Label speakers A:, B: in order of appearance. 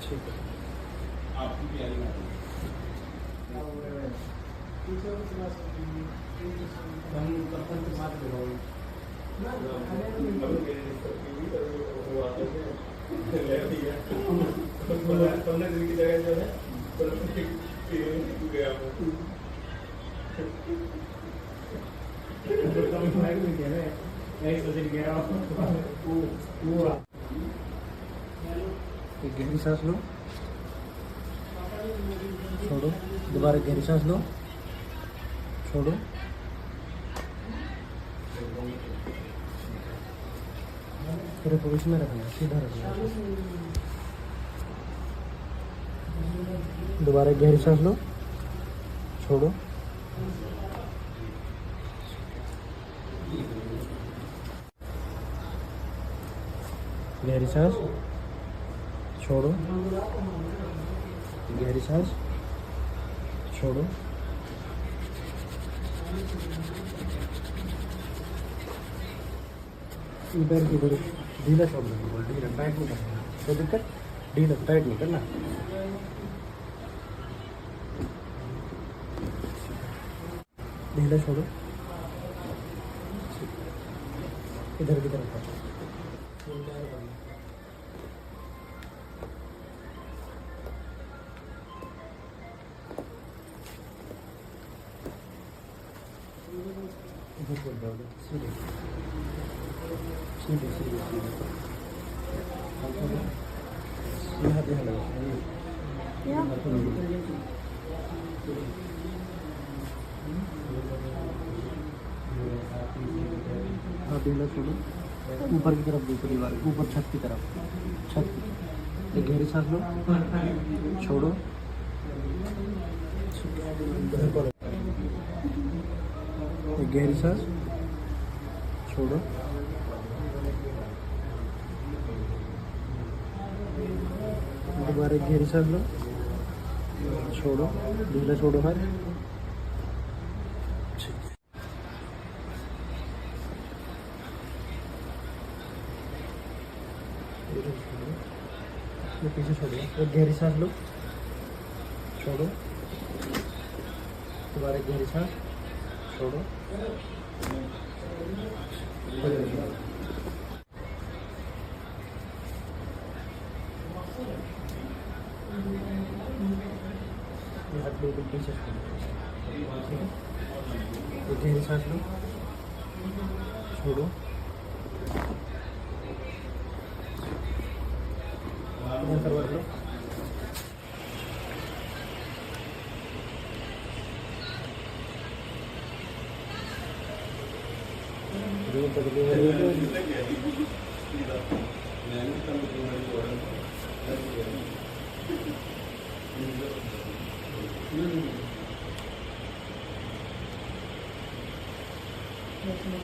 A: ठीक है।
B: आपकी तैयारी कर
A: हम कपन के साथ लगाओगे
B: पंद्रह दिन की जगह जो है गया
A: गहरी सांस लो, छोड़ो, दोबारा गहरी सांस लो, छोड़ो, पूरे पोजिशन में रखना, सीधा रखना। दोबारा गहरी सांस लो, छोड़ो, गहरी सांस, छोड़ो, गहरी सांस, छोड़ो, इधर इधर ढीला छोड़ दो, ढीला टाइट नहीं करना, कोई दिक्कत, ढीला टाइट नहीं करना। ढीला छोड़ो, इधर की तरफ करो। इधर छोड़ दो, सीधे सीधे सीधे सीधे यहाँ ध्यान लगाओ। हाँ ढीला छोड़ो, ऊपर की तरफ देखो, दीवार ऊपर, छत की तरफ, छत की। एक गहरी सांस लो, छोड़ो, एक गहरी सांस, छोड़ो, दोबारा एक गहरी सांस लो, छोड़ो, ढीला छोड़ो हाथ। पीछे छोड़ो, एक गहरी सांस लो, छोड़ो, दोबारा एक गहरी सांस, छोड़ो, हाथ बिल्कुल पीछे छोड़ो, ठीक है। एक गहरी सांस लो, छोड़ो, करवा लो,